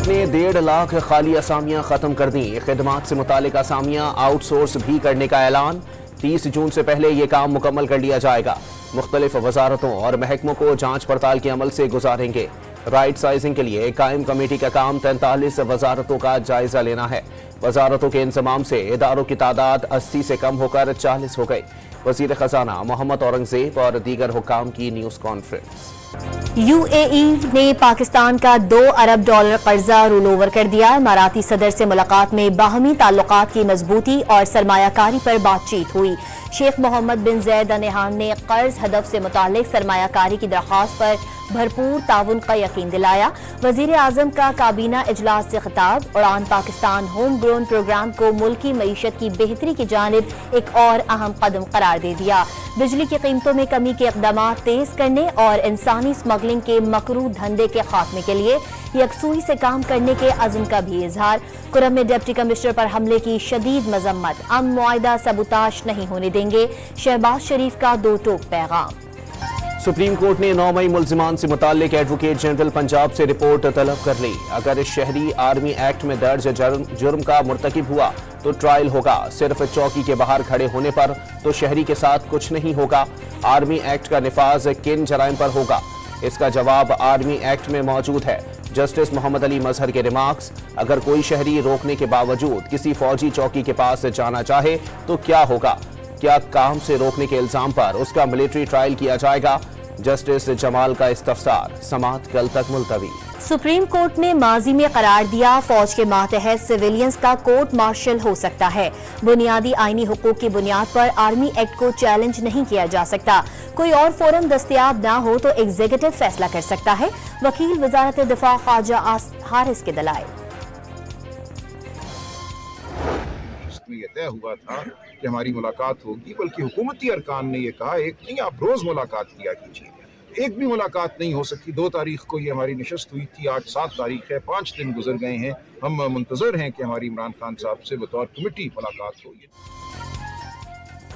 हुकूमत ने 1.5 लाख खाली असामियां खत्म कर दी। खिदमात से मुतालिक असामियां आउटसोर्स भी करने का ऐलान। 30 जून से पहले ये काम मुकम्मल कर लिया जाएगा। मुख्तलिफ वजारतों और महकमों को जांच पड़ताल के अमल से गुजारेंगे। राइट साइजिंग के लिए कायम कमेटी का काम 43 वजारतों का जायजा लेना है। वजारतों के इंतजाम से इदारों की तादाद 80 से कम होकर 40 हो गई। वजीर खजाना मोहम्मद औरंगजेब और दीगर हुक्काम की न्यूज कॉन्फ्रेंस। यूएई ने पाकिस्तान का $2 अरब कर्जा रोल ओवर कर दिया। इमाराती सदर से मुलाकात में बाहमी ताल्लुकात की मजबूती और सरमायाकारी पर बातचीत हुई। शेख मोहम्मद बिन जैद अल नहयान ने कर्ज हदफ से मुतालिक सरमायाकारी की दरख्वास्त पर भरपूर ताउन का यकीन दिलाया। वजीर आजम का काबीना इजलास से खिताब। उड़ान पाकिस्तान होम ग्रोन प्रोग्राम को मुल्की मईशत की बेहतरी की जानिब एक और अहम कदम करार दे दिया। बिजली की कीमतों में कमी के इक़दाम तेज करने और इंसानी स्मगलिंग के मकरू धंधे के खात्मे के लिए यकसुई से काम करने के अज़्म का भी इजहार। कुरम में डिप्टी कमिश्नर पर हमले की शदीद मजम्मत। अमन मुआहिदा सबूताश नहीं होने देंगे। शहबाज शरीफ का 2 टोक पैगाम। सुप्रीम कोर्ट ने 9 मई मुल्जिमान से मुताल्लिक एडवोकेट जनरल पंजाब से रिपोर्ट तलब कर ली। अगर शहरी आर्मी एक्ट में दर्ज जुर्म का मुर्तकिब हुआ तो ट्रायल होगा। सिर्फ चौकी के बाहर खड़े होने पर तो शहरी के साथ कुछ नहीं होगा। आर्मी एक्ट का निफाज किन जराइम पर होगा? इसका जवाब आर्मी एक्ट में मौजूद है। जस्टिस मोहम्मद अली मजहर के रिमार्क्स। अगर कोई शहरी रोकने के बावजूद किसी फौजी चौकी के पास जाना चाहे तो क्या होगा? क्या काम से रोकने के इल्जाम पर उसका मिलिट्री ट्रायल किया जाएगा? जस्टिस जमाल का इस्तफसार। समाअत कल तक मुलतवी। सुप्रीम कोर्ट ने माजी में करार दिया फौज के मातहत सिविलियंस का कोर्ट मार्शल हो सकता है। बुनियादी आईनी हुकूक की बुनियाद पर आर्मी एक्ट को चैलेंज नहीं किया जा सकता। कोई और फोरम दस्तयाब ना हो तो एग्जीक्यूटिव फैसला कर सकता है। वकील वजारत दिफा ख्वाजा हारिस के दलाइल। ये तय हुआ था कि हमारी मुलाकात होगी, बल्कि हुकूमती अरकान ने ये कहा एक नहीं, आप रोज मुलाकात किया कीजिए। एक भी मुलाकात नहीं हो सकती। 2 तारीख को ये हमारी नशस्त हुई थी, आज 7 तारीख है, 5 दिन गुजर गए हैं। हम मुंतजर हैं कि हमारी इमरान खान साहब से बतौर कमेटी मुलाकात होगी।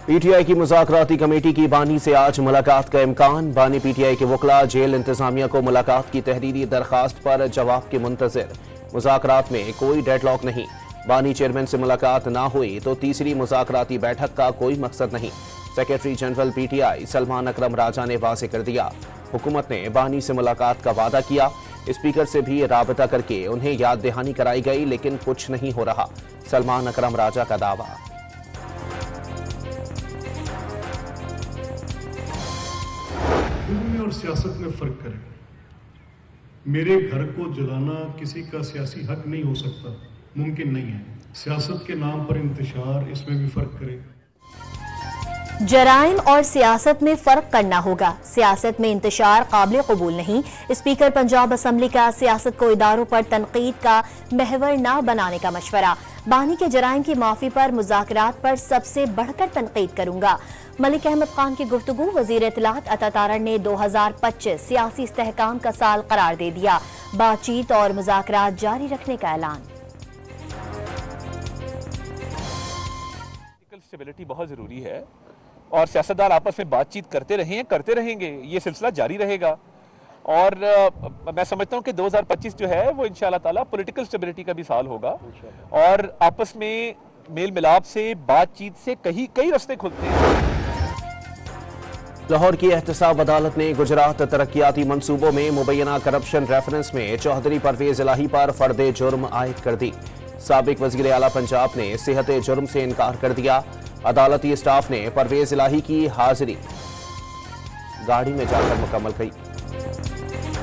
पीटीआई की मुज़ाकराती कमेटी की बानी से आज मुलाकात का इम्कान। बानी पीटीआई के वकला जेल इंतजामिया को मुलाकात की तहरीरी दरखास्त पर जवाब के मुंतजिर। मुज़ाकरात में कोई डेडलॉक नहीं। बानी चेयरमैन से मुलाकात ना हुई तो तीसरी मुज़ाकराती बैठक का कोई मकसद नहीं। सेक्रेटरी जनरल पीटीआई सलमान अकरम राजा ने वाज़ेह कर दिया। हुकूमत ने बानी से मुलाकात का वादा किया। स्पीकर से भी राबता करके उन्हें याद दहानी कराई गई, लेकिन कुछ नहीं हो रहा। सलमान अकरम राजा का दावा। और सियासत में फर्क करें। मेरे घर को जलाना किसी का सियासी हक नहीं हो सकता, मुमकिन नहीं है। सियासत के नाम पर इंतशार, इसमें भी फर्क करें। जराइम और सियासत में फर्क करना होगा। सियासत में इंतशार काबिल कबूल नहीं। स्पीकर पंजाब असम्बली का सियासत को इदारों पर तनकीद का महवर न बनाने का मशवरा। बानी के जराइम की माफी पर मुज़ाकरात पर सबसे बढ़कर तनकीद करूंगा। मलिक अहमद खान की गुफ्तगू। वजीर इत्तलात अता तारड़ ने 2025 सियासी इस्तेहकाम का साल करार दे दिया। बातचीत और मुज़ाकरात जारी रखने का ऐलान। स्टेबिलिटी बहुत ज़रूरी है और सियासतदान आपस में बातचीत करते रहे हैं, करते रहेंगे। ये सिलसिला जारी रहेगा और मैं समझता हूँ कि 2025 जो है वो इंशाअल्लाह ताला पॉलिटिकल स्टेबिलिटी का भी साल होगा और आपस में मेल मिलाप से, बातचीत से कई रास्ते खुलते हैं। लाहौर की एहतसाब अदालत ने गुजरात तरक्याती मंसूबों में मुबैना करप्शन रेफरेंस में चौधरी परवेज इलाही पर फर्द जुर्म आयद कर दी। साबिक वजीर आला पंजाब ने सेहत जुर्म से इनकार कर दिया। अदालती स्टाफ ने परवेज इलाही की हाजिरी गाड़ी में जाकर मुकम्मल की।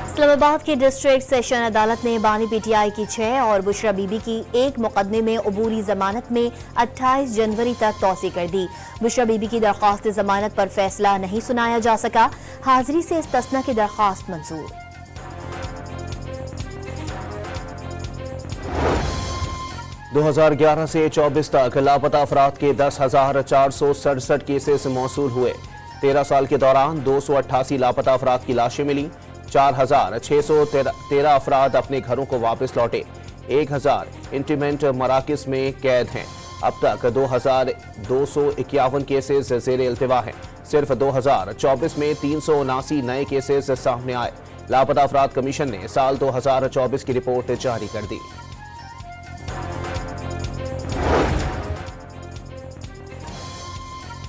इस्लामाबाद की डिस्ट्रिक्ट सेशन अदालत ने बानी पीटीआई की 6 और बुशरा बीबी की 1 मुकदमे में अबूरी जमानत में 28 जनवरी तक तौसी कर दी। बुशरा बीबी की दरख्वास्त जमानत पर फैसला नहीं सुनाया जा सका। हाजिरी से इस्तस्ना की दरख्वास्त मंजूर। 2011 से 24 तक लापता अफराद के 10,467 केसेस मौसूल हुए। 13 साल के दौरान 288 लापता अफराद की लाशें मिली। 4,613 अफराद अपने घरों को वापस लौटे। 1,000 इंटीमेंट मराकिस में कैद हैं। अब तक 2,251 केसेस ज़ेर इल्तिवा हैं। सिर्फ 2024 में 379 नए केसेस सामने आए। लापता अफराद कमीशन ने साल 2024 की रिपोर्ट जारी कर दी।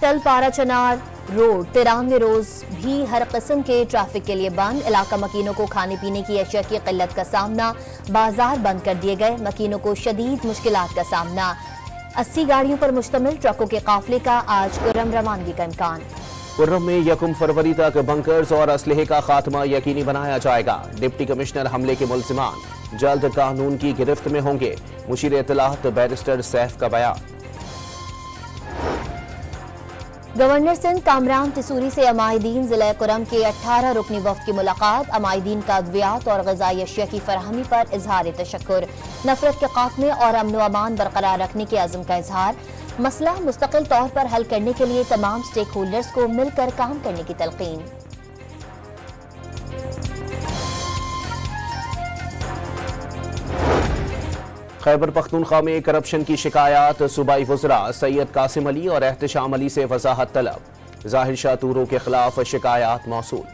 तलपारा चनार रोड 93 रोज भी हर किस्म के ट्रैफिक के लिए बंद। इलाका मकीनों को खाने पीने की अशिया की किल्लत का सामना, बाजार बंद कर दिए गए। मकीनों को शदीद मुश्किलात का सामना। 80 गाड़ियों पर मुश्तमिल ट्रकों के काफिले का आज कुर्रम रवानगी का इम्कान। कुर्रम में 1 फरवरी तक बंकर्स और असलहे का खात्मा यकीनी बनाया जाएगा। डिप्टी कमिश्नर हमले के मुल्जिमान जल्द कानून की गिरफ्त में होंगे। मुशीर इत्तलात बैरिस्टर सैफ का बयान। गवर्नर सिंध कामरान टिसूरी से अमायदीन जिला कुर्रम के 18 रुकनी वफ्द की मुलाकात। अमायदीन का अद्वियात और ग़िज़ाई अशिया की फराहमी पर इजहार तशक्कुर। नफरत के खात्मे और अमन व अमान बरकरार रखने के अज़्म का इजहार। मसला मुस्तकिल तौर पर हल करने के लिए तमाम स्टेक होल्डर्स को मिलकर काम करने की तलकीन। खैबर पख्तूनख्वा में करप्शन की शिकायत। सूबाई वज़रा सैयद कासिम अली और एहतशाम अली से वजाहत तलब। ज़ाहिर शाह तूरो के खिलाफ शिकायत मौसूल।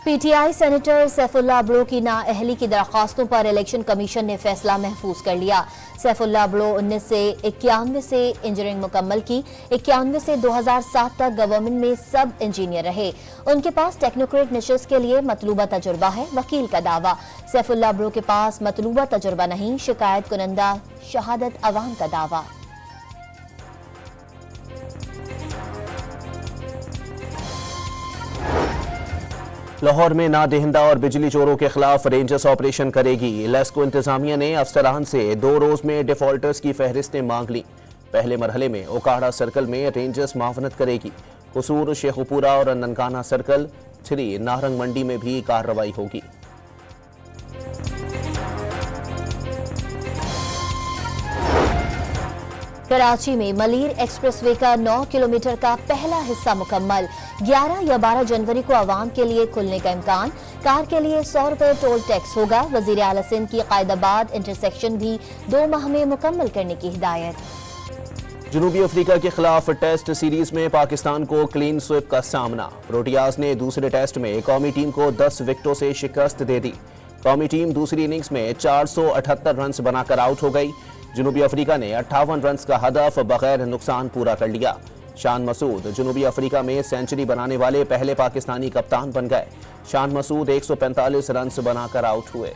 पीटीआई सेनेटर सैफुल्लाह बड़ो की नाअहली की दरख्वास्तों पर इलेक्शन कमीशन ने फैसला महफूज कर लिया। सैफुल्लाह बड़ो 1991 से इंजीनियरिंग मुकम्मल की। 91 से 2007 तक गवर्नमेंट में सब इंजीनियर रहे। उनके पास टेक्नोक्रेट निशस्त के लिए मतलूबा तजुर्बा है। वकील का दावा, सैफुल्लाह बड़ो के पास मतलूबा तजुर्बा नहीं। शिकायत कुनंदा शहादत अवाम का दावा। लाहौर में नादहिंदा और बिजली चोरों के खिलाफ रेंजर्स ऑपरेशन करेगी। लेस्को इंतजामिया ने अफसरान से 2 रोज में डिफॉल्टर्स की फहरिस्तें मांग ली। पहले मरहले में ओकाड़ा सर्कल में रेंजर्स मावनत करेगी। कसूर, शेखुपुरा और ननकाना सर्कल 3 नारंग मंडी में भी कार्रवाई होगी। कराची में मलीर एक्सप्रेसवे का 9 किलोमीटर का पहला हिस्सा मुकम्मल। 11 या 12 जनवरी को आवाम के लिए खुलने का इम्कान। कार के लिए 100 रुपए टोल टैक्स होगा। वजीर आला सिंध की कायदाबाद इंटरसेक्शन भी 2 माह में मुकम्मल करने की हिदायत। जनूबी अफ्रीका के खिलाफ टेस्ट सीरीज में पाकिस्तान को क्लीन स्विप का सामना। प्रोटियाज ने दूसरे टेस्ट में कौमी टीम को 10 विकेटों से शिकस्त दे दी। कौमी टीम दूसरी इनिंग्स में 478 रन बनाकर आउट हो गई। जनूबी अफ्रीका ने 58 रन का हदफ बगैर नुकसान पूरा कर लिया। शान मसूद जनूबी अफ्रीका में सेंचुरी बनाने वाले पहले पाकिस्तानी कप्तान बन गए। शान मसूद 145 रन बनाकर आउट हुए।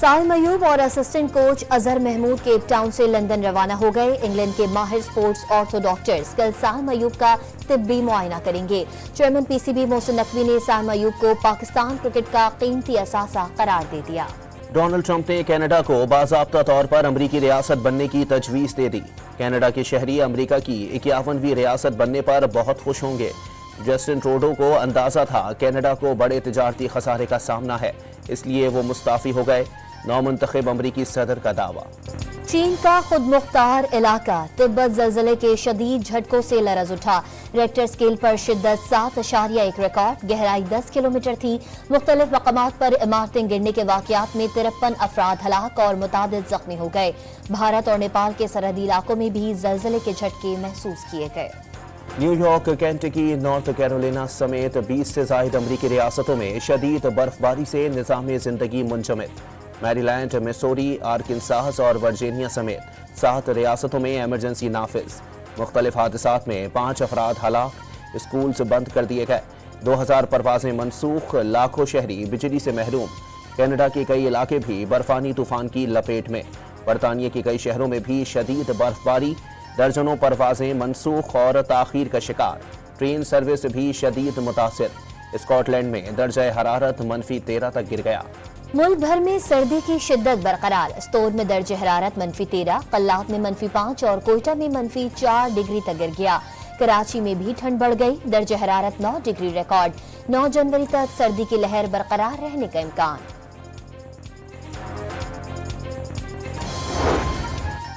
साहिल मयूब और assistant coach Azhar Mahmood Cape Town से लंदन रवाना हो गए। इंग्लैंड के माहिर स्पोर्ट्स ऑर्थो डॉक्टर्स कल साहिल मयूब का तिब्बी मुआयना करेंगे। चेयरमैन पीसीबी मोहसिन नकवी ने साहिल मयूब को पाकिस्तान क्रिकेट का कीमती असासा करार दे दिया। डोनाल्ड ट्रंप ने कनाडा को बाज़ाब्ता तौर पर अमरीकी रियासत बनने की तजवीज़ दे दी। कनाडा के शहरी अमरीका की 51वीं रियासत बनने पर बहुत खुश होंगे। जस्टिन ट्रूडो को अंदाजा था कनाडा को बड़े तिजारती खसारे का सामना है, इसलिए वो मुस्ताफी हो गए। नौमुंतखब अमरीकी सदर का दावा। चीन का खुद मुख्तार इलाका तिब्बत जलजले के शदीद झटकों से लरज उठा। रेक्टर स्केल पर शिद्दत 7.1 रिकॉर्ड। गहराई 10 किलोमीटर थी। मुख्तलिफ मकामात पर इमारतें गिरने के वाकयात में 53 अफराद हलाक और मुतादिद जख्मी हो गए। भारत और नेपाल के सरहदी इलाकों में भी जलजले के झटके महसूस किए गए। न्यूयॉर्क, केंटकी, नॉर्थ कैरोलिना समेत 20 से ज्यादा अमरीकी रियासतों में शदीद बर्फबारी से निज़ाम जिंदगी मुंजमद। मैरीलैंड, मिसौरी, आर्कनसास और वर्जीनिया समेत 7 रियासतों में इमरजेंसी नाफिज। मुख्तलिफ हादसात में 5 अफराद हलाक। स्कूल्स बंद कर दिए गए। 2000 परवाजें मनसूख। लाखों शहरी बिजली से महरूम। कनाडा के कई इलाके भी बर्फानी तूफान की लपेट में। बरतानिया के कई शहरों में भी शदीद बर्फबारी। दर्जनों परवाजें मनसूख और ताखीर का शिकार। ट्रेन सर्विस भी शदीद मुतासिर। स्कॉटलैंड में दर्जा हरारत -13 तक गिर गया। मुल्क भर में सर्दी की शिद्दत बरकरार। स्तोर में दर्ज हरारत -13, कल्लात में -5 और कोयटा में -4 डिग्री तक गिर गया। कराची में भी ठंड बढ़ गई। दर्ज हरारत 9 डिग्री रिकॉर्ड। 9 जनवरी तक सर्दी की लहर बरकरार रहने का इम्कान।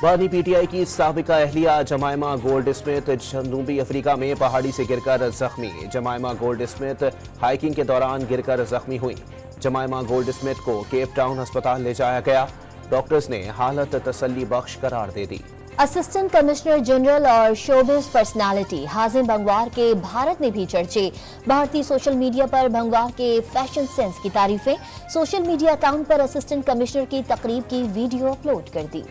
बानी पीटीआई की साबिका अहलिया जमायमा गोल्ड स्मिथ जनूबी अफ्रीका में पहाड़ी से गिरकर जख्मी। जमायमा गोल्ड स्मिथ हाइकिंग के दौरान गिरकर जख्मी हुई। जमायमा गोल्ड स्मिथ को केप टाउन अस्पताल ले जाया गया। डॉक्टर्स ने हालत तसल्ली बख्श करार दे दी। असिस्टेंट कमिश्नर जनरल और शोबिज पर्सनालिटी हाजिम भंगवार के भारत में भी चर्चे। भारतीय सोशल मीडिया पर भंगवार के फैशन सेंस की तारीफें। सोशल मीडिया अकाउंट पर असिस्टेंट कमिश्नर की तकरीब की वीडियो अपलोड कर दी।